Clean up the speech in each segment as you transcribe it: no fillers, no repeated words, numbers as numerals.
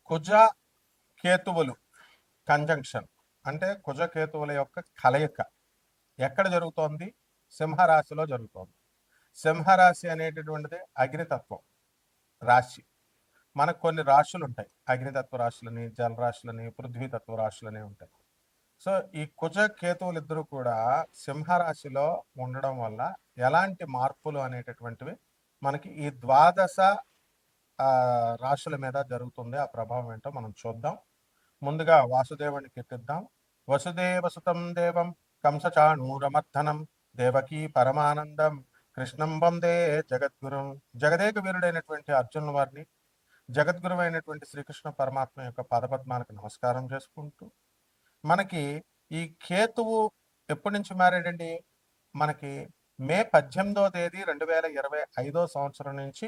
కుజ కేతువులు conjunction అంటే కుజ కేతువుల యొక్క కలయిక ఎక్కడ జరుగుతోంది? సింహరాశిలో జరుగుతోంది. సింహరాశి అనేటటువంటిది అగ్నితత్వం రాశి. మనకు కొన్ని రాశులు ఉంటాయి, అగ్నితత్వ రాశులని, జలరాశులని, పృథ్వీతత్వ రాశులని ఉంటాయి. సో ఈ కుజ కేతువులు ఇద్దరు కూడా సింహరాశిలో ఉండడం వల్ల ఎలాంటి మార్పులు అనేటటువంటివి మనకి ఈ ద్వాదశ రాశుల మీద జరుగుతుంది. ఆ ప్రభావం ఏంటో మనం చూద్దాం. ముందుగా వాసుదేవుని కీర్తిద్దాం. వసుదేవసుతం దేవం కంసచాణూరమర్ధనం దేవకీ పరమానందం కృష్ణం వందే జగద్గురుం. జగదేక వీరుడైనటువంటి అర్జునుల వారిని, జగద్గురు అయినటువంటి శ్రీకృష్ణ పరమాత్మ యొక్క పదపద్మాలకు నమస్కారం చేసుకుంటూ, మనకి ఈ కేతువు ఎప్పటి నుంచి మారాడండి? మనకి మే 18వ తేదీ 2025 సంవత్సరం నుంచి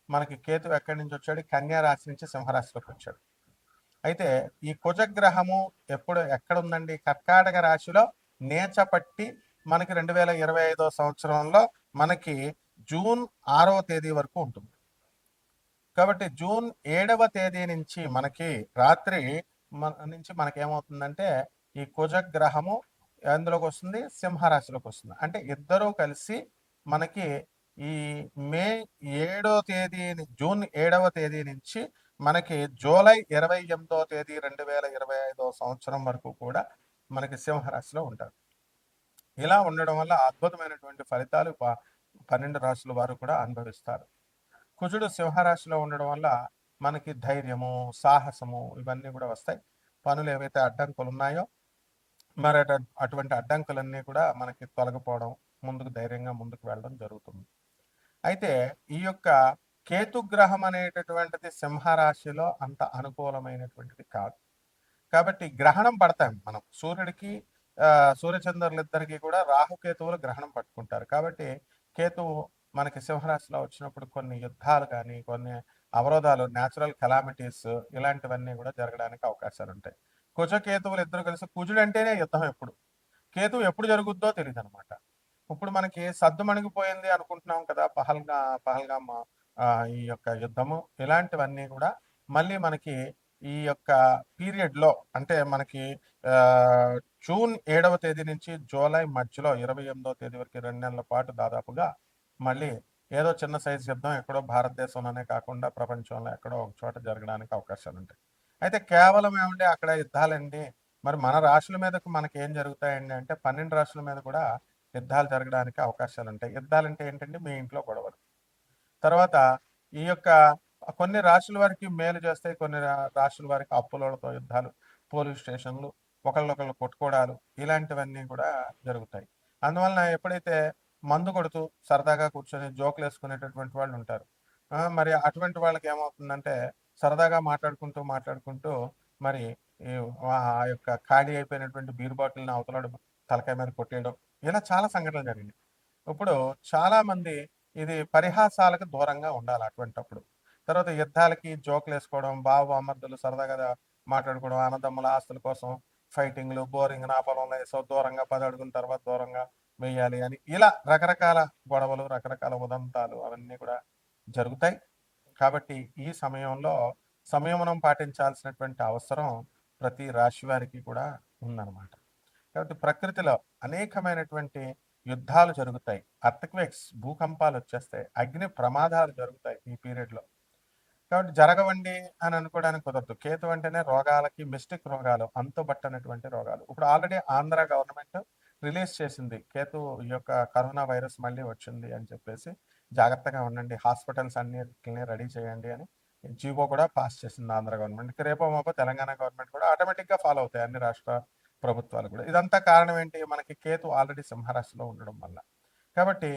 మనకి కేతు ఎక్కడి నుంచి వచ్చాడు? కన్యా రాశి నుంచి సింహరాశిలోకి వచ్చాడు. అయితే ఈ కుజగ్రహము ఎక్కడ ఉందండి? కర్కాటక రాశిలో నేచపట్టి మనకి 2025 సంవత్సరంలో మనకి జూన్ 6వ తేదీ వరకు ఉంటుంది. కాబట్టి జూన్ 7వ తేదీ నుంచి మనకి రాత్రి నుంచి మనకి ఏమవుతుందంటే ఈ కుజగ్రహము ఎందులోకి వస్తుంది? సింహరాశిలోకి వస్తుంది. అంటే ఇద్దరూ కలిసి మనకి ఈ మే 7వ తేదీ జూన్ 7వ తేదీ నుంచి మనకి జూలై 28వ తేదీ 2025 సంవత్సరం వరకు కూడా మనకి సింహరాశిలో ఉంటారు. ఇలా ఉండడం వల్ల అద్భుతమైనటువంటి ఫలితాలు 12 రాశుల వారు కూడా అనుభవిస్తారు. కుజుడు సింహరాశిలో ఉండడం వల్ల మనకి ధైర్యము, సాహసము ఇవన్నీ కూడా వస్తాయి. పనులు ఏవైతే అడ్డంకులు ఉన్నాయో మరి అటువంటి అడ్డంకులన్నీ కూడా మనకి తొలగిపోవడం, ముందుకు ధైర్యంగా ముందుకు వెళ్ళడం జరుగుతుంది. అయితే ఈ యొక్క కేతుగ్రహం అనేటటువంటిది సింహరాశిలో అంత అనుకూలమైనటువంటిది కాదు. కాబట్టి గ్రహణం పడతాం మనం. సూర్యుడికి సూర్యచంద్రులిద్దరికీ కూడా రాహుకేతువులు గ్రహణం పట్టుకుంటారు. కాబట్టి కేతువు మనకి సింహరాశిలో వచ్చినప్పుడు కొన్ని యుద్ధాలు కానీ, కొన్ని అవరోధాలు, న్యాచురల్ కెలామిటీస్ ఇలాంటివన్నీ కూడా జరగడానికి అవకాశాలు ఉంటాయి. కుజకేతువులు ఇద్దరు కలిసి, కుజుడు అంటేనే యుద్ధం ఎప్పుడు, కేతువు ఎప్పుడు జరుగుద్దో తెలియదు అనమాట. ఇప్పుడు మనకి సద్దుమణిగిపోయింది అనుకుంటున్నాం కదా, పహల్గామ్ ఈ యొక్క యుద్ధము, ఇలాంటివన్నీ కూడా మళ్ళీ మనకి ఈ యొక్క పీరియడ్లో అంటే మనకి జూన్ 7వ తేదీ నుంచి జూలై మధ్యలో 28వ తేదీ వరకు 2 నెలల పాటు దాదాపుగా మళ్ళీ ఏదో చిన్న సైజు యుద్ధం ఎక్కడో భారతదేశంలోనే కాకుండా ప్రపంచంలో ఎక్కడో ఒక చోట జరగడానికి అవకాశాలు ఉంటాయి. అయితే కేవలం ఏమంటే అక్కడ యుద్ధాలండి, మరి మన రాశుల మీదకు మనకి ఏం జరుగుతాయండి అంటే 12 రాశుల మీద కూడా యుద్ధాలు జరగడానికి అవకాశాలు ఉంటాయి. యుద్ధాలంటే ఏంటంటే మీ ఇంట్లో గొడవలు. తర్వాత ఈ యొక్క కొన్ని రాశుల వారికి మేలు చేస్తాయి, కొన్ని రాశుల వారికి అప్పులతో యుద్ధాలు, పోలీస్ స్టేషన్లు, ఒకళ్ళొకళ్ళు కొట్టుకోవడాలు, ఇలాంటివన్నీ కూడా జరుగుతాయి. అందువలన ఎప్పుడైతే మందు కొడుతూ సరదాగా కూర్చొని జోకులు వేసుకునేటటువంటి వాళ్ళు ఉంటారు. మరి అటువంటి వాళ్ళకి ఏమవుతుందంటే సరదాగా మాట్లాడుకుంటూ మరి ఆ యొక్క ఖాళీ అయిపోయినటువంటి బీర్ బాటిల్ని అవతల తలకాయ మీద కొట్టేయడం, ఇలా చాలా సంఘటనలు జరిగినాయి. ఇప్పుడు చాలా మంది ఇది పరిహాసాలకు దూరంగా ఉండాలి అటువంటప్పుడు. తర్వాత యుద్ధాలకి జోకులు వేసుకోవడం, బామర్దులు సరదాగా మాట్లాడుకోవడం, అన్నదమ్ముల ఆస్తుల కోసం ఫైటింగ్లు, బోరింగ్, నా పొలంలో వేసో దూరంగా 10 అడుగుల తర్వాత దూరంగా వేయాలి అని, ఇలా రకరకాల గొడవలు, రకరకాల ఉదంతాలు అవన్నీ కూడా జరుగుతాయి. కాబట్టి ఈ సమయంలో సంయమనం పాటించాల్సినటువంటి అవసరం ప్రతి రాశి వారికి కూడా ఉందన్నమాట. కాబట్టి ప్రకృతిలో అనేకమైనటువంటి యుద్ధాలు జరుగుతాయి, అర్త్క్వేక్స్, భూకంపాలు వచ్చేస్తాయి, అగ్ని ప్రమాదాలు జరుగుతాయి ఈ పీరియడ్లో. కాబట్టి జరగవండి అని అనుకోవడానికి కుదరదు. కేతు అంటేనే రోగాలకి, మిస్టిక్ రోగాలు, అంతుబట్టనటువంటి రోగాలు. ఇప్పుడు ఆల్రెడీ ఆంధ్ర గవర్నమెంట్ రిలీజ్ చేసింది, కేతు ఈ యొక్క కరోనా వైరస్ మళ్ళీ వచ్చింది అని చెప్పేసి జాగ్రత్తగా ఉండండి, హాస్పిటల్స్ అన్నిటిని రెడీ చేయండి అని జీవో కూడా పాస్ చేసింది ఆంధ్ర గవర్నమెంట్. రేపో మాపో తెలంగాణ గవర్నమెంట్ కూడా ఆటోమేటిక్గా ఫాలో అవుతాయి, అన్ని రాష్ట్ర ప్రభుత్వాలు కూడా. ఇదంతా కారణం ఏంటి? మనకి కేతు ఆల్రెడీ సింహరాశిలో ఉండడం వల్ల. కాబట్టి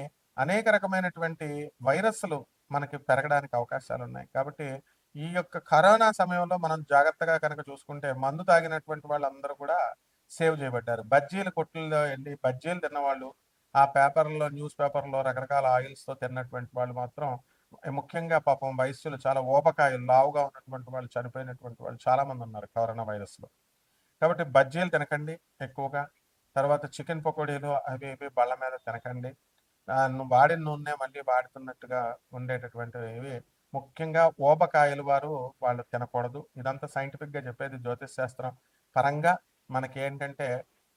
అనేక రకమైనటువంటి వైరస్లు మనకి పెరగడానికి అవకాశాలు ఉన్నాయి. కాబట్టి ఈ యొక్క కరోనా సమయంలో మనం జాగ్రత్తగా కనుక చూసుకుంటే మందు తాగినటువంటి వాళ్ళందరూ కూడా సేవ్ చేయబడ్డారు. బజ్జీల కొట్టుల్లో వెళ్ళి బజ్జీలు తిన్నవాళ్ళు, ఆ పేపర్లో, న్యూస్ పేపర్లో రకరకాల ఆయిల్స్తో తిన్నటువంటి వాళ్ళు మాత్రం, ముఖ్యంగా పాపం వయస్సులు చాలా ఊబకాయలు, లావుగా ఉన్నటువంటి వాళ్ళు, చనిపోయినటువంటి వాళ్ళు చాలా మంది ఉన్నారు కరోనా వైరస్లో. కాబట్టి బజ్జీలు తినకండి ఎక్కువగా. తర్వాత చికెన్ పకోడీలు అవి ఇవి బళ్ళ మీద తినకండి. వాడిన నూనె మళ్ళీ వాడుతున్నట్టుగా ఉండేటటువంటివి ముఖ్యంగా ఊబకాయలు వారు వాళ్ళు తినకూడదు. ఇదంతా సైంటిఫిక్‌గా చెప్పేది జ్యోతిష్ శాస్త్రం పరంగా మనకేంటంటే,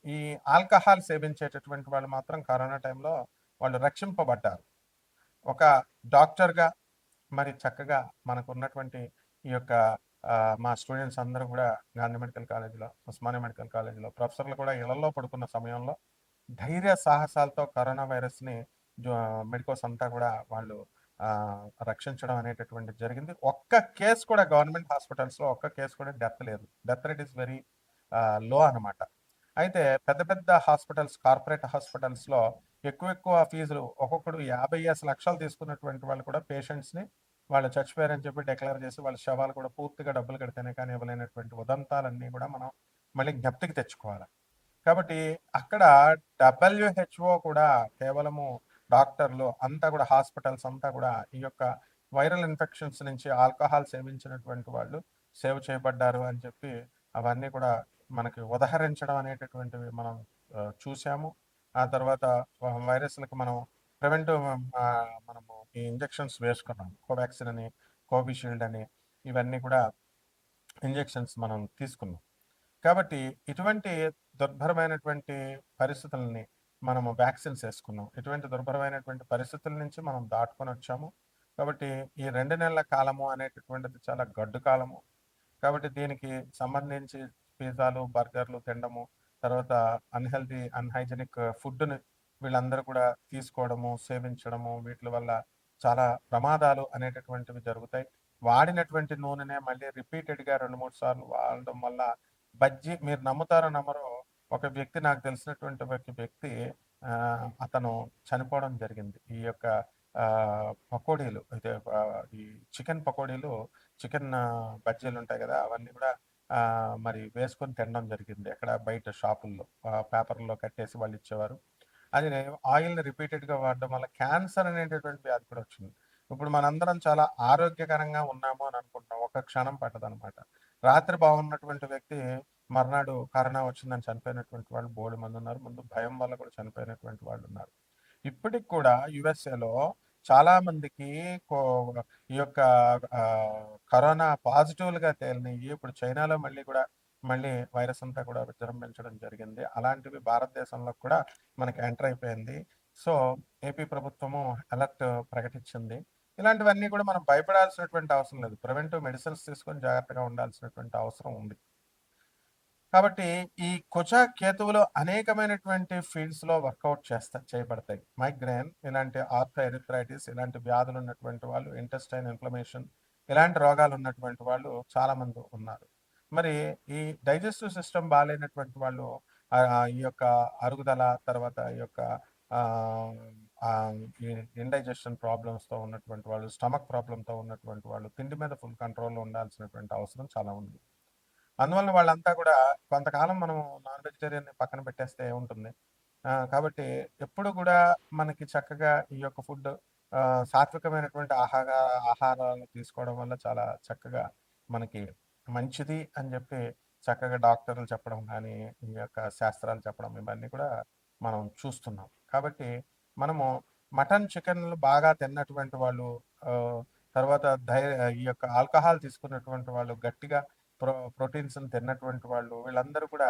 ఈ ఆల్కహాల్ సేవించేటటువంటి వాళ్ళు మాత్రం కరోనా టైంలో వాళ్ళు రక్షింపబడ్డారు. ఒక డాక్టర్‌గా మరి చక్కగా మనకున్నటువంటి ఈ యొక్క మా స్టూడెంట్స్ అందరూ గూడా గాంధీ మెడికల్ కాలేజ్‌లో, ఉస్మానియా మెడికల్ కాలేజ్‌లో ప్రొఫెసర్లు కూడా ఇళ్లల్లో పడుకున్న సమయంలో ధైర్య సాహసాలతో కరోనా వైరస్‌ని జో మెడికోస్ అంతా గూడా వాళ్ళు రక్షించడం అనేటటువంటిది జరిగింది. ఒక్క కేస్ కూడా గవర్నమెంట్ హాస్పిటల్స్‌లో ఒక్క కేస్ కూడా డెత్ లేదు. Death rate is very low అనమాట. అయితే పెద్ద పెద్ద హాస్పిటల్స్, కార్పొరేట్ హాస్పిటల్స్‌లో ఎక్కువ ఫీజులు ఒక్కొక్కడు 50 లక్షలు తీసుకున్నటువంటి వాళ్ళు కూడా పేషెంట్స్‌ని వాళ్ళు చచ్చిపోయారని చెప్పి డిక్లేర్ చేసి వాళ్ళ శవాలు కూడా పూర్తిగా డబ్బులు కడితేనే కానీ ఇవ్వలేనటువంటి ఉదంతాలన్నీ కూడా మనం మళ్ళీ జ్ఞప్తికి తెచ్చుకోవాలి. కాబట్టి అక్కడ డబ్ల్యూహెచ్ఓ కూడా కేవలము డాక్టర్లు అంతా కూడా హాస్పిటల్స్ అంతా కూడా ఈ యొక్క వైరల్ ఇన్ఫెక్షన్స్ నుంచి ఆల్కహాల్ సేవించినటువంటి వాళ్ళు సేవ్ చేయబడ్డారు అని చెప్పి అవన్నీ కూడా మనకి ఉదహరించడం అనేటటువంటివి మనం చూసాము. ఆ తర్వాత వైరస్‌లకి మనం ప్రివెంటివ్ మనము ఈ ఇంజెక్షన్స్ వేసుకున్నాం. కోవాక్సిన్ అని, కోవిషీల్డ్ అని ఇవన్నీ కూడా ఇంజెక్షన్స్ మనం తీసుకున్నాం. కాబట్టి ఇటువంటి దుర్భరమైనటువంటి పరిస్థితులని మనము వ్యాక్సిన్స్ వేసుకున్నాం. ఇటువంటి దుర్భరమైనటువంటి పరిస్థితుల నుంచి మనం దాటుకొనొచ్చాము. కాబట్టి ఈ 2 నెలల కాలము అనేటటువంటిది చాలా గడ్డు కాలము. కాబట్టి దీనికి సంబంధించి పిజ్జాలు, బర్గర్‌లు తినడము, తర్వాత అన్‌హైజీనిక్ ఫుడ్‌ని వీళ్ళందరూ కూడా తీసుకోవడము, సేవించడము, వీటిల వల్ల చాలా ప్రమాదాలు అనేటటువంటివి జరుగుతాయి. వాడినటువంటి నూనెనే మళ్ళీ రిపీటెడ్‌గా 2, 3 సార్లు వాడడం వల్ల మీరు నమ్ముతారో నమ్మరో ఒక వ్యక్తి నాకు తెలిసినటువంటి ఒక వ్యక్తి అతను చనిపోవడం జరిగింది. ఈ యొక్క పకోడీలు అయితే ఈ చికెన్ పకోడీలు, చికెన్ బజ్జీలుంటాయి గదా! అవన్నీ కూడా మరి వేసుకొని తినడం జరిగింది. ఎక్కడ బయట షాపుల్లో పేపర్‌లో కట్టేసి వాళ్ళిచ్చేవారు. అది ఆయిల్‌ని రిపీటెడ్‌గా వాడడం వల్ల క్యాన్సర్ అనేటటువంటి వ్యాధి కూడా వచ్చింది. ఇప్పుడు మనందరం చాలా ఆరోగ్యకరంగా ఉన్నాము అని అనుకుంటున్నాం. ఒక్క క్షణం పట్టదనమాట. రాత్రి బాగున్నటువంటి వ్యక్తి మర్నాడు కరోనా వచ్చిందని చనిపోయినటువంటి వాళ్ళు బోలెడుమందున్నారు. ముందు భయం వల్ల కూడా చనిపోయినటువంటి వాళ్ళున్నారు. ఇప్పటికి కూడా యూఎస్ఏలో చాలా మందికి కో ఈ యొక్క కరోనా పాజిటివ్‌లుగా తేలినయి. ఇప్పుడు చైనాలో మళ్ళీ వైరస్ అంతా కూడా విజృంభించడం జరిగింది. అలాంటివి భారతదేశంలో కూడా మనకి ఎంటర్ అయిపోయింది. సో, ఏపీ ప్రభుత్వము అలర్ట్ ప్రకటించింది. ఇలాంటివన్నీ కూడా మనం భయపడాల్సినటువంటి అవసరం లేదు. ప్రివెంటివ్ మెడిసిన్స్ తీసుకొని జాగ్రత్తగా ఉండాల్సినటువంటి అవసరం ఉంది. కాబట్టి ఈ కుజ కేతువులు అనేకమైనటువంటి ఫీల్డ్స్‌లో వర్కౌట్ చేయబడతాయి. మైగ్రేన్ ఇలాంటి ఆర్థోఎరిథ్రైటిస్ ఇలాంటి వ్యాధులు ఉన్నటువంటి వాళ్ళు, ఇంటెస్టైన్ ఇన్‌ఫ్లమేషన్ ఇలాంటి రోగాలు ఉన్నటువంటి వాళ్ళు చాలామంది ఉన్నారు. మరి ఈ డైజెస్టివ్ సిస్టమ్ బాలేనటువంటి వాళ్ళు ఈ యొక్క అరుగుదల తర్వాత ఈ యొక్క ఆహ్, ఈ ఇండైజెషన్ ప్రాబ్లమ్స్‌తో ఉన్నటువంటి వాళ్ళు, స్టమక్ ప్రాబ్లమ్‌తో ఉన్నటువంటి వాళ్ళు తిండి మీద ఫుల్ కంట్రోల్‌లో ఉండాల్సినటువంటి అవసరం చాలా ఉంది. అందువలన వాళ్ళంతా కూడా కొంతకాలం మనం నాన్ వెజిటేరియన్‌ని పక్కన పెట్టేస్తే ఏముంటుంది. కాబట్టి ఎప్పుడు కూడా మనకి చక్కగా ఈ యొక్క ఫుడ్ సాత్వికమైనటువంటి ఆహారాలు తీసుకోవడం వల్ల చాలా చక్కగా మనకి మంచిది అని చెప్పి చక్కగా డాక్టర్లు చెప్పడం గానీ, ఈ యొక్క శాస్త్రాలు చెప్పడం ఇవన్నీ కూడా మనం చూస్తున్నాం. కాబట్టి మనము మటన్, చికెన్‌లు బాగా తిన్నటువంటి వాళ్ళు తర్వాత ఈ యొక్క ఆల్కహాల్ తీసుకున్నటువంటి వాళ్ళు గట్టిగా ప్రోటీన్స్‌ని తిన్నటువంటి వాళ్ళు వీళ్ళందరూ కూడా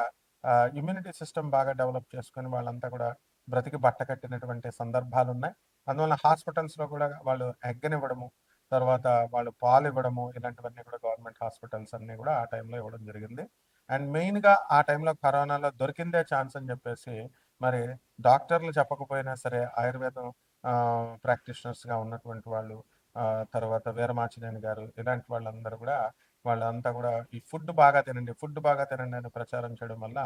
ఇమ్యూనిటీ సిస్టమ్ బాగా డెవలప్ చేసుకొని వాళ్ళంతా కూడా బ్రతికి బట్టకట్టినటువంటి సందర్భాలున్నాయి. అందువలన హాస్పిటల్స్‌లో కూడా వాళ్ళు ఎగ్గనివ్వడము, తర్వాత వాళ్ళు పాలివ్వడము ఇలాంటివన్నీ కూడా గవర్నమెంట్ హాస్పిటల్స్ అన్నీ కూడా ఆ టైంలో ఇవ్వడం జరిగింది. అండ్ మెయిన్‌గా ఆ టైంలో కరోనాలో దొరికిందే ఛాన్స్ అని చెప్పేసి మరి డాక్టర్లు చెప్పకపోయినా సరే ఆయుర్వేదం ప్రాక్టీషనర్స్‌గా ఉన్నటువంటి వాళ్ళు తర్వాత వీరమాచినేని గారు ఇలాంటి వాళ్ళందరూ కూడా వాళ్ళంతా కూడా ఈ ఫుడ్ బాగా తినండి అని ప్రచారం చేయడం వల్ల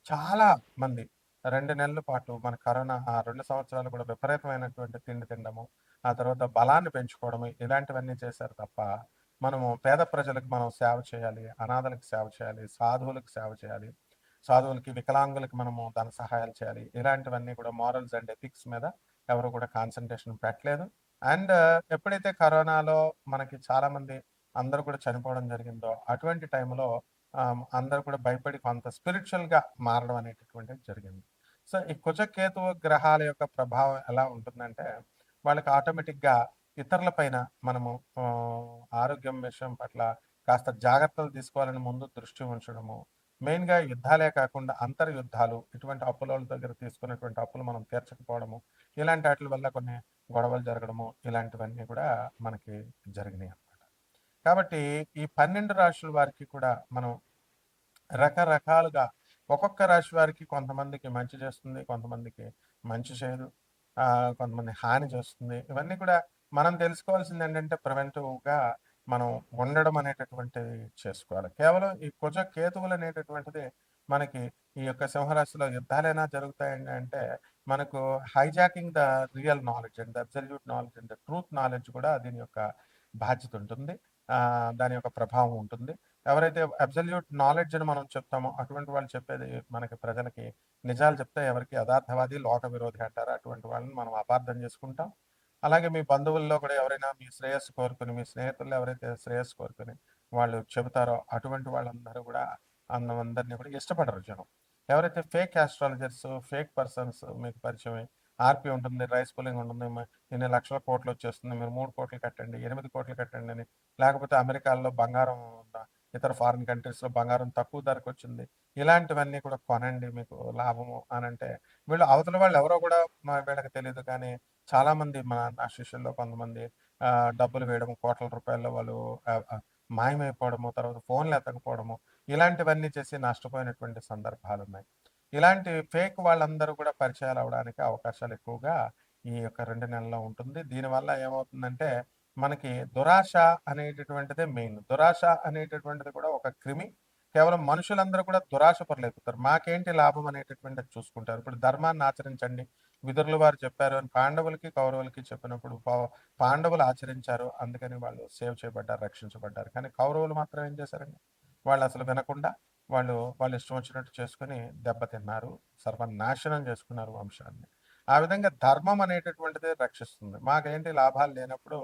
చాలా మంది 2 నెలల పాటు మన కరోనా ఆ 2 సంవత్సరాలు కూడా విపరీతమైనటువంటి తిండి తినడము, ఆ తర్వాత బలాన్ని పెంచుకోవడము ఇలాంటివన్నీ చేశారు తప్ప, మనము పేద ప్రజలకు మనం సేవ చేయాలి, అనాథలకు సేవ చేయాలి, సాధువులకు సేవ చేయాలి, సాధువులకి, వికలాంగులకి మనము ధన సహాయాలు చేయాలి. ఇలాంటివన్నీ కూడా మోరల్స్ అండ్ ఎథిక్స్ మీద ఎవరు కూడా కాన్సంట్రేషన్ పెట్టలేదు. అండ్ ఎప్పుడైతే కరోనాలో మనకి చాలామంది అందరూ కూడా చనిపోవడం జరిగిందో, అటువంటి టైంలో అందరూ కూడా భయపడి కొంత స్పిరిచువల్‌గా మారడం అనేటటువంటిది జరిగింది. సో, ఈ కుజ, కేతువు గ్రహాల యొక్క ప్రభావం ఎలా ఉంటుందంటే, వాళ్ళకి ఆటోమేటిక్‌గా ఇతరుల పైన మనము ఆరోగ్యం విషయం పట్ల కాస్త జాగ్రత్తలు తీసుకోవాలని ముందు దృష్టి ఉంచడము. మెయిన్‌గా యుద్ధాలే కాకుండా అంతర్యుద్ధాలు, ఇటువంటి అప్పులోళ్ళ దగ్గర తీసుకున్నటువంటి అప్పులు మనం తీర్చకపోవడము, ఇలాంటి ఆటిల వల్ల కొన్ని గొడవలు జరగడము, ఇలాంటివన్నీ కూడా మనకి జరిగినాయన్నమాట. కాబట్టి ఈ 12 రాశుల వారికి కూడా మనం రకరకాలుగా ఒక్కొక్క రాశి వారికి కొంతమందికి మంచి చేస్తుంది, కొంతమందికి మంచి చేయదు. కొంతమంది హాని చేస్తుంది. ఇవన్నీ కూడా మనం తెలుసుకోవాల్సిందేంటంటే ప్రివెంటివ్‌గా మనం ఉండడం అనేటటువంటిది చేసుకోవాలి. కేవలం ఈ కుజ కేతువులనేటటువంటిది మనకి ఈ యొక్క సింహరాశిలో యుద్ధాలైనా జరుగుతాయండి అంటే, మనకు hijacking the real knowledge and the absolute knowledge and the truth knowledge కూడా దీని యొక్క బాధ్యత ఉంటుంది. దాని యొక్క ప్రభావం ఉంటుంది. ఎవరైతే అబ్సల్యూట్ నాలెడ్జ్ అని మనం చెప్తామో, అటువంటి వాళ్ళు చెప్పేది మనకి ప్రజలకి నిజాలు చెప్తే ఎవరికీ యథార్థవాది, లోక విరోధి అంటారు. అటువంటి వాళ్ళని మనం అపార్థం చేసుకుంటాం. అలాగే మీ బంధువుల్లో కూడా ఎవరైనా మీ శ్రేయస్సు కోరుకొని, మీ స్నేహితుల్లో ఎవరైతే శ్రేయస్సు కోరుకొని వాళ్ళు చెబుతారో, అటువంటి వాళ్ళందరూ కూడా అందరిని కూడా ఇష్టపడరు జనం. ఎవరైతే ఫేక్ ఆస్ట్రాలజర్స్, ఫేక్ పర్సన్స్ మీకు పరిచయమై, ఆర్‌పీ ఉంటుంది, రైస్ పుల్లింగ్ ఉంటుంది, ఇన్ని లక్షల కోట్లొచ్చేస్తుంది, మీరు 3,00,00,000 కట్టండి, 8,00,00,000 కట్టండి అని, లేకపోతే అమెరికాలో బంగారం ఇతర ఫారిన్ కంట్రీస్‌లో బంగారం తక్కువ ధరకొచ్చింది. ఇలాంటివన్నీ కూడా కొనండి మీకు లాభము అనంటే, వీళ్ళు అవతల వాళ్ళు ఎవరో కూడా వీళ్ళకి తెలీదు కానీ, చాలామంది నా శిష్యుల్లో కొంతమంది డబ్బులు వేయడము, కోట్ల రూపాయల్లో వాళ్ళు ఆహ్, ఆహ్, మాయమైపోవడము, తర్వాత ఫోన్‌లు ఎత్తకపోవడము, ఇలాంటివన్నీ చేసి నష్టపోయినటువంటి సందర్భాలున్నాయి. ఇలాంటి ఫేక్ వాళ్ళందరూ కూడా పరిచయాలవ్వడానికి అవకాశాలు ఎక్కువగా ఈ యొక్క 2 నెలల్లో ఉంటుంది. దీనివల్ల ఏమవుతుందంటే మనకి దురాశ అనేటటువంటిదే మెయిన్. దురాశ అనేటటువంటిది కూడా ఒక క్రిమి. కేవలం మనుషులందరూ కూడా దురాశ పరులైపోతారు. మాకేంటి లాభం అనేటటువంటిది చూసుకుంటారు. ఇప్పుడు ధర్మాన్ని ఆచరించండి. విదురులు వారు చెప్పారు అని పాండవులకి, కౌరవులకి చెప్పినప్పుడు పాండవులు ఆచరించారు. అందుకని వాళ్ళు సేవ్ చేయబడ్డారు, రక్షించబడ్డారు. కానీ కౌరవులు మాత్రం ఏం చేశారండి? వాళ్ళసలు వినకుండా వాళ్ళ ఇష్టం వచ్చినట్టు చేసుకొని దెబ్బతిన్నారు. సర్వనాశనం చేసుకున్నారు వంశాన్ని. ఆ విధంగా ధర్మం అనేటటువంటిది రక్షిస్తుంది. మాకేంటి లాభాలు లేనప్పుడు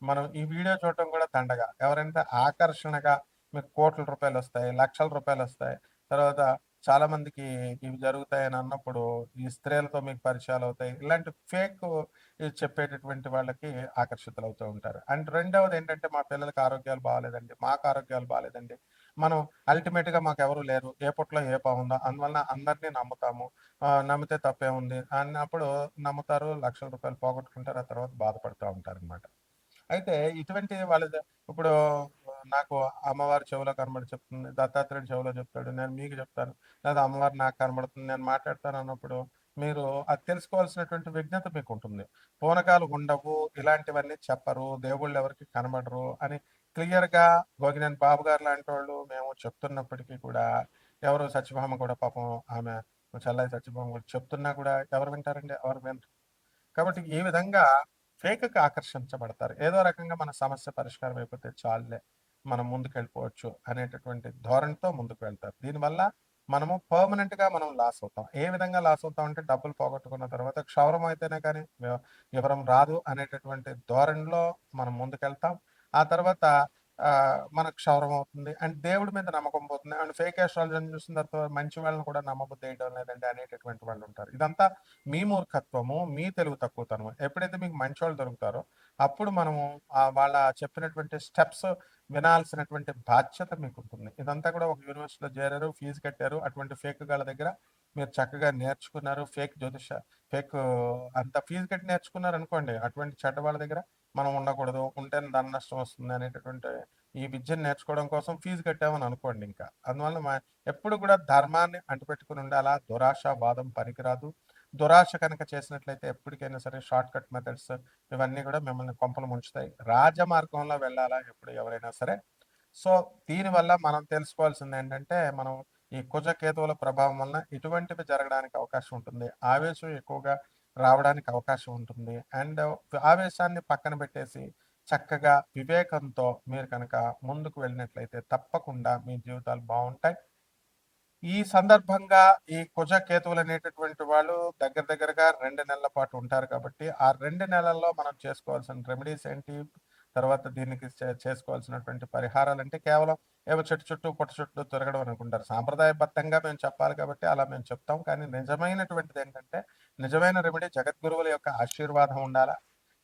మనం ఈ వీడియో చూడటం కూడా దండగ. ఎవరంటే ఆకర్షణగా మీకు కోట్ల రూపాయలొస్తాయి, లక్షల రూపాయలొస్తాయి. తర్వాత చాలా మందికి ఇవి జరుగుతాయని అన్నప్పుడు ఈ స్త్రీలతో మీకు పరిచయాలవుతాయి. ఇలాంటి ఫేక్ చెప్పేటటువంటి వాళ్ళకి ఆకర్షితులవుతూ ఉంటారు. అండ్ రెండవదేంటంటే మా పిల్లలకి ఆరోగ్యాలు బాలేదండి, మాకు ఆరోగ్యాలు బాలేదండి. మనం అల్టిమేట్‌గా మాకెవరు లేరు. ఏ పుట్టలో ఏ పావుందో అందువలన అందరిని నమ్ముతాము. నమ్మితే తప్పేముంది అన్నప్పుడు నమ్ముతారు. లక్షల రూపాయలు పోగొట్టుకుంటారు. ఆ తర్వాత బాధపడుతా ఉంటారనమాట. అయితే ఇటువంటి వాళ్ళది ఇప్పుడు నాకు అమ్మవారు చెవిలో కనబడి చెప్తుంది. దత్తాత్రేయుడు చెవిలో చెప్తాడు. నేను మీకు చెప్తాను. లేదా అమ్మవారు నాకు కనబడుతుంది. నేను మాట్లాడతాను అన్నప్పుడు మీరు అది తెలుసుకోవాల్సినటువంటి విజ్ఞత మీకుంటుంది. పూనకాలు ఉండవు. ఇలాంటివన్నీ చెప్పరు. దేవుళ్ళు ఎవరికీ కనబడరు అని క్లియర్‌గా గోగినేని బాబు గారు లాంటోళ్ళు మేము చెప్తున్నప్పటికీ కూడా ఎవరు సత్యభామ కూడా పాపం ఆమె చెల్లాయి సత్యభామ కూడా చెప్తున్నా కూడా ఎవరు వింటారండి? ఎవరు వినరు. కాబట్టి ఈ విధంగా ఫేక్‌కి ఆకర్షించబడతారు. ఏదో రకంగా మన సమస్య పరిష్కారం అయిపోతే చాలులే, మనం ముందుకెళ్ళిపోవచ్చు అనేటటువంటి ధోరణితో ముందుకు వెళ్తారు. దీనివల్ల మనము పర్మనెంట్‌గా మనం లాస్ అవుతాం. ఏ విధంగా లాస్ అవుతాం అంటే డబ్బులు పోగొట్టుకున్న తర్వాత క్షౌరం అయితేనే కానీ వివరం రాదు అనేటటువంటి ధోరణిలో మనం ముందుకెళ్తాం. ఆ తర్వాత మనకు క్షౌరం అవుతుంది. అండ్ దేవుడి మీద నమ్మకం పోతుంది. అండ్ ఫేక్ అస్ట్రాలజీని చూసిన తర్వాత మంచి వాళ్ళని కూడా నమ్మబుద్ధేయడం లేదండి అనేటటువంటి వాళ్ళుంటారు. ఇదంతా మీ మూర్ఖత్వము, మీ తెలివి తక్కువతనము. ఎప్పుడైతే మీకు మంచోళ్ళు దొరుకుతారో, అప్పుడు మనము వాళ్ళ చెప్పినటువంటి స్టెప్స్ వినాల్సినటువంటి బాధ్యత మీకుంటుంది. ఇదంతా కూడా ఒక యూనివర్సిటీలో చేరారు, ఫీజు కట్టారు. అటువంటి ఫేక్ గాళ్ళ దగ్గర మీరు చక్కగా నేర్చుకున్నారు. ఫేక్ అంత ఫీజు కట్టి నేర్చుకున్నారనుకోండి, అటువంటి చెడ్డ వాళ్ళ దగ్గర మనం ఉండకూడదు. ఉంటే ధన నష్టం వస్తుంది అనేటటువంటి ఈ విద్యను నేర్చుకోవడం కోసం ఫీజు కట్టామని అనుకోండి ఇంకా. అందువల్ల ఎప్పుడు కూడా ధర్మాన్ని అంటిపెట్టుకొని ఉండాలా. దురాశ, వాదం పనికిరాదు. దురాశ కనుక చేసినట్లయితే ఎప్పటికైనా సరే షార్ట్‌కట్ మెథడ్స్ ఇవన్నీ కూడా మిమ్మల్ని కొంపలు ముంచుతాయి. రాజమార్గంలో వెళ్ళాలా ఎప్పుడు ఎవరైనా సరే. సో, దీనివల్ల మనం తెలుసుకోవాల్సిందేంటంటే, మనం ఈ కుజ కేతువుల ప్రభావం వలన ఇటువంటివి జరగడానికి అవకాశం ఉంటుంది. ఆవేశం ఎక్కువగా రావడానికి అవకాశం ఉంటుంది. అండ్ ఆవేశాన్ని పక్కన పెట్టేసి చక్కగా వివేకంతో మీరు కనుక ముందుకు వెళ్ళినట్లయితే తప్పకుండా మీ జీవితాలు బావుంటాయి. ఈ సందర్భంగా ఈ కుజ కేతువులనేటటువంటి వాళ్ళు దగ్గర దగ్గరగా 2 నెలల పాటు ఉంటారు కాబట్టి, ఆ 2 నెలల్లో మనం చేసుకోవాల్సిన రెమెడీస్ ఏంటి? తర్వాత దీనికి చేసుకోవాల్సినటువంటి పరిహారాలంటే కేవలం ఏవో చెట్టు చుట్టూ, పుట్ట చుట్టూ తిరగడం అనుకుంటారు. సాంప్రదాయబద్ధంగా మేము చెప్పాలి కాబట్టి అలా మేము చెప్తాం. కానీ నిజమైనటువంటిదేంటంటే, నిజమైన రెమెడీ జగద్గురువుల యొక్క ఆశీర్వాదం ఉండాలా.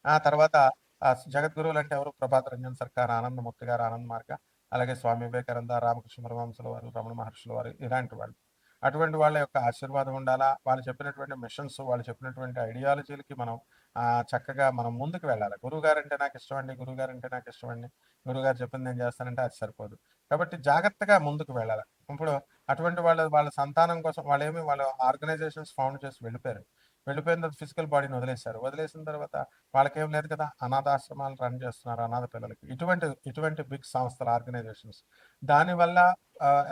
ఆ తర్వాత జగద్గురువులు అంటే ఎవరు? ప్రభాత్ రంజన్ సర్కార్, ఆనందమూర్తి గారు, ఆనంద్ మార్గ, అలాగే స్వామి వివేకానంద, రామకృష్ణ పరమహంసుల వారు, రమణ మహర్షుల వారు, ఇలాంటి వాళ్ళు. అటువంటి వాళ్ళ యొక్క ఆశీర్వాదం ఉండాలా. వాళ్ళు చెప్పినటువంటి మిషన్స్, వాళ్ళు చెప్పినటువంటి ఐడియాలజీలకి మనం చక్కగా మనం ముందుకు వెళ్ళాలి. గురువుగారంటే నాకిష్టమండి, గురువుగారంటే నాకిష్టమండి, గురువుగారు చెప్పింది నేను చేస్తానంటే అది సరిపోదు. కాబట్టి జాగ్రత్తగా ముందుకు వెళ్ళాలి. ఇప్పుడు అటువంటి వాళ్ళ సంతానం కోసం వాళ్ళ ఆర్గనైజేషన్స్ ఫౌండ్ చేసి వెళ్ళిపోయారు. వెళ్ళిపోయిన తర్వాత ఫిజికల్ బాడీని వదిలేశారు. వదిలేసిన తర్వాత వాళ్ళకేం లేదు కదా! అనాథాశ్రమాలు రన్ చేస్తున్నారు అనాథ పిల్లలకి. ఇటువంటి బిగ్ సంస్థలు, ఆర్గనైజేషన్స్. దానివల్ల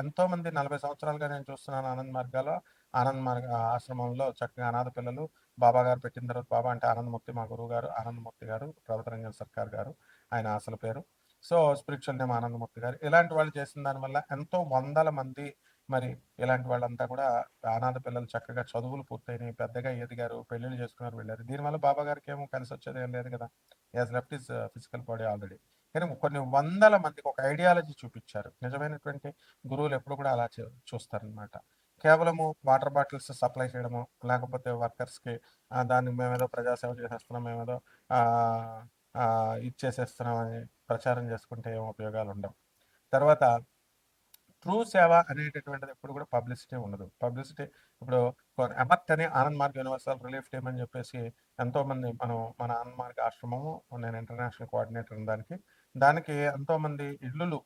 ఎంతోమంది 40 సంవత్సరాలుగా నేను చూస్తున్నాను ఆనంద్ మార్గాలో, ఆనంద్ మార్గ ఆశ్రమంలో చక్కగా అనాథ పిల్లలు బాబా గారు పెట్టిన తర్వాత, బాబా అంటే ఆనందమూర్తి మా గురువు గారు, ఆనందమూర్తి గారు, ప్రభతరంజన్ సర్కార్ గారు ఆయన అసలు పేరు. సో, స్పిరిచువల్ నేమ్ ఆనందమూర్తి గారు. ఇలాంటి వాళ్ళు చేసిన దానివల్ల ఎంతో వందల మంది మరి ఇలాంటి వాళ్ళంతా కూడా అనాథ పిల్లలు చక్కగా చదువులు పూర్తయినాయి, పెద్దగా ఎదిగారు, పెళ్ళిళ్ళు చేసుకున్నారు, వెళ్ళారు. దీనివల్ల బాబా గారికి ఏమో కలిసొచ్చేది ఏం లేదు కదా! He has left his physical body already. కానీ కొన్ని వందల మందికి ఒక ఐడియాలజీ చూపిచ్చారు. నిజమైనటువంటి గురువులు ఎప్పుడు కూడా అలా చూస్తారనమాట. కేవలము వాటర్ బాటిల్స్ సప్లై చేయడము, లేకపోతే వర్కర్స్‌కి దాన్ని మేమేదో ప్రజాసేవ చేసేస్తున్నాం, మేమేదో ఆహ్, ఇచ్చేసేస్తున్నామని ప్రచారం చేసుకుంటే ఏం ఉపయోగాలుండవు. తర్వాత ట్రూ సేవ అనేటటువంటిది ఎప్పుడు కూడా పబ్లిసిటీ ఉండదు. పబ్లిసిటీ ఇప్పుడు ఎమర్ట్ అని Anand Marg universal relief team అని చెప్పేసి ఎంతోమంది మన ఆనంద్ మార్గ్ ఆశ్రమము, నేను ఇంటర్నేషనల్ కోఆర్డినేటర్ దానికి ఎంతోమంది ఇల్లులు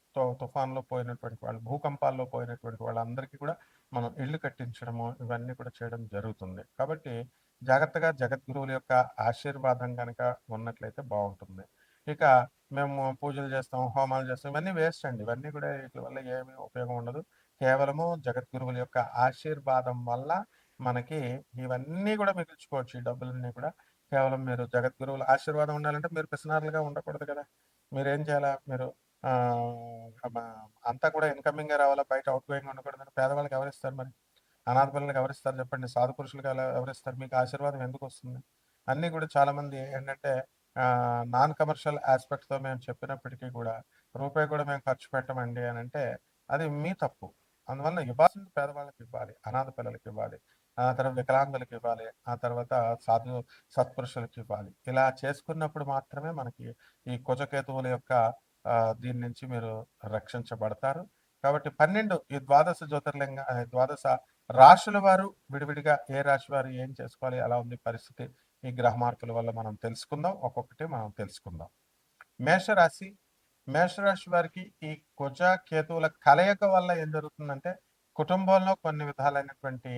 తుఫాన్లో పోయినటువంటి వాళ్ళు, భూకంపాల్లో పోయినటువంటి వాళ్ళందరికీ కూడా మనం ఇల్లు కట్టించడము, ఇవన్నీ కూడా చేయడం జరుగుతుంది. కాబట్టి జాగ్రత్తగా జగద్గురువుల యొక్క ఆశీర్వాదం కనుక ఉన్నట్లయితే బాగుంటుంది. ఇక మేము పూజలు చేస్తాం, హోమాలు చేస్తాం. ఇవన్నీ వేస్ట్ అండి. ఇవన్నీ కూడా వీటి వల్ల ఏమీ ఉపయోగం ఉండదు. కేవలము జగద్గురువుల యొక్క ఆశీర్వాదం వల్ల మనకి ఇవన్నీ కూడా మిగిల్చుకోవచ్చు. ఈ డబ్బులన్నీ కూడా కేవలం మీరు జగద్గురువుల ఆశీర్వాదం ఉండాలంటే మీరు పిసినారులుగా ఉండకూడదు కదా! మీరేం చేయాలా? మీరు ఆహ్, మ అంతా కూడా ఇన్‌కమింగే రావాలా, బయట ఔట్ గోయింగ్ ఉండకూడదని పేదవాళ్ళకి ఎవరిస్తారు మరి? అనాథ పిల్లలకి ఎవరిస్తారు చెప్పండి? సాధు పురుషులకి ఎవరిస్తారు? మీకు ఆశీర్వాదం ఎందుకొస్తుంది? అన్నీ కూడా చాలామంది ఏంటంటే నాన్ కమర్షియల్ యాస్పెక్ట్‌తో మేము చెప్పినప్పటికీ కూడా, రూపాయి కూడా మేము ఖర్చు పెట్టమండి అనంటే, అది మీ తప్పు. అందువల్ల ఇవ్వాల్సింది పేదవాళ్ళకివ్వాలి, అనాథ పిల్లలకివ్వాలి, ఆ తర్వాత వికలాంగులకివ్వాలి, ఆ తర్వాత సత్పురుషులకివ్వాలి. ఇలా చేసుకున్నప్పుడు మాత్రమే మనకి ఈ కుజకేతువుల యొక్క దీని నుంచి మీరు రక్షించబడతారు. కాబట్టి 12 ఈ ద్వాదశ రాశుల వారు విడివిడిగా ఏ రాశి వారు ఏం చేసుకోవాలి, ఎలా ఉంది పరిస్థితి, ఈ గ్రహ మార్పుల వల్ల మనం తెలుసుకుందాం. ఒక్కొక్కటి మనం తెలుసుకుందాం. మేషరాశి. మేషరాశి వారికి ఈ కుజ కేతువుల కలయిక వల్ల ఏం జరుగుతుందంటే, కుటుంబంలో కొన్ని విధాలైనటువంటి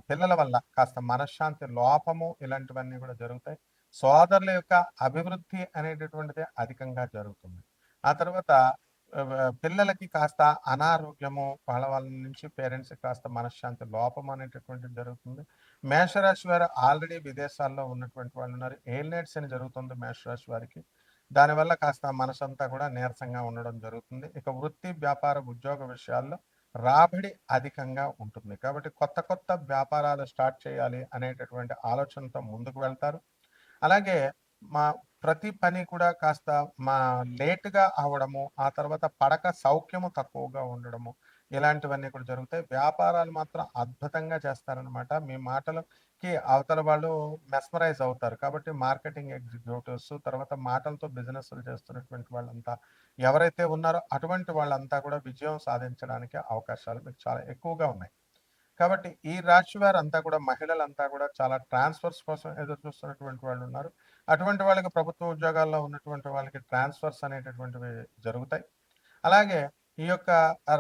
పిల్లల వల్ల కాస్త మనశ్శాంతి లోపము ఇలాంటివన్నీ కూడా జరుగుతాయి. సోదరుల యొక్క అభివృద్ధి అనేటటువంటిది అధికంగా జరుగుతుంది. ఆ తర్వాత పిల్లలకి కాస్త అనారోగ్యము, వాళ్ళ నుంచి పేరెంట్స్‌కి కాస్త మనశ్శాంతి లోపం అనేటటువంటిది జరుగుతుంది. మేషరాశి వారు ఆల్రెడీ విదేశాల్లో ఉన్నటువంటి వాళ్ళున్నారు. ఏలినాటి శని జరుగుతుంది మేషరాశి వారికి. దానివల్ల కాస్త మనసంతా కూడా నీరసంగా ఉండడం జరుగుతుంది. ఇక వృత్తి, వ్యాపార, ఉద్యోగ విషయాల్లో రాబడి అధికంగా ఉంటుంది. కాబట్టి కొత్త వ్యాపారాలు స్టార్ట్ చేయాలి అనేటటువంటి ఆలోచనతో ముందుకు వెళ్తారు. అలాగే మా ప్రతి పని కూడా కాస్త మా లేట్‌గా అవ్వడము, ఆ తర్వాత పడక సౌఖ్యము తక్కువగా ఉండడము, ఇలాంటివన్నీ కూడా జరుగుతాయి. వ్యాపారాలు మాత్రం అద్భుతంగా చేస్తారనమాట. మీ మాటలకి అవతల వాళ్ళు మెస్మరైజ్ అవుతారు. కాబట్టి మార్కెటింగ్ ఎగ్జిక్యూటివ్స్, తర్వాత మాటలతో బిజినెస్‌లు చేస్తున్నటువంటి వాళ్ళంతా ఎవరైతే ఉన్నారో అటువంటి వాళ్ళంతా కూడా విజయం సాధించడానికి అవకాశాలు మీకు చాలా ఎక్కువగా ఉన్నాయి. కాబట్టి ఈ రాశి వారంతా కూడా మహిళలంతా కూడా చాలా ట్రాన్స్‌ఫర్స్ కోసం ఎదురు చూస్తున్నటువంటి వాళ్ళున్నారు. అటువంటి వాళ్ళకి ప్రభుత్వ ఉద్యోగాల్లో ఉన్నటువంటి వాళ్ళకి ట్రాన్స్‌ఫర్స్ అనేటటువంటివి జరుగుతాయి. అలాగే ఈ యొక్క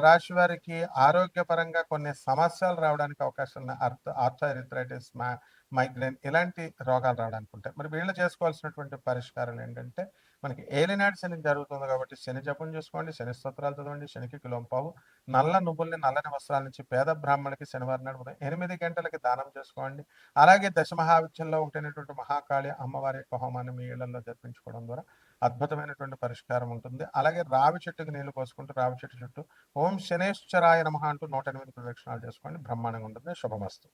రాశి వారికి ఆరోగ్యపరంగా కొన్ని సమస్యలు రావడానికి అవకాశం ఉన్నాయి. ఆర్థరైటిస్, మైగ్రేన్ ఇలాంటి రోగాలు రావడానికి ఉంటాయి. మరి వీళ్ళు చేసుకోవాల్సినటువంటి పరిష్కారాలు ఏంటంటే, మనకి ఏలినాటి శని జరుగుతుంది కాబట్టి శని జపం చేసుకోండి, శని స్తోత్రాలు చదవండి, శనికి కిలోంపావు నల్ల నువ్వుల్ని నల్లని వస్త్రాల నుంచి పేద బ్రాహ్మణులకి శనివారం నాడు ఉదయం 8 గంటలకి దానం చేసుకోండి. అలాగే దశమహావిద్యల్లో ఒకటైనటువంటి మహాకాళి అమ్మవారి యొక్క హోమాన్ని మీ ఇళ్లలో జరిపించుకోవడం ద్వారా అద్భుతమైనటువంటి పరిష్కారం ఉంటుంది. అలాగే రావి చెట్టుకి నీళ్లు పోసుకుంటూ రావి చెట్టు చుట్టూ ఓం శనేశ్వరాయ నమః అంటూ 108 ప్రదక్షిణాలు చేసుకోండి. బ్రహ్మాండంగా ఉంటుంది. శుభమస్తు.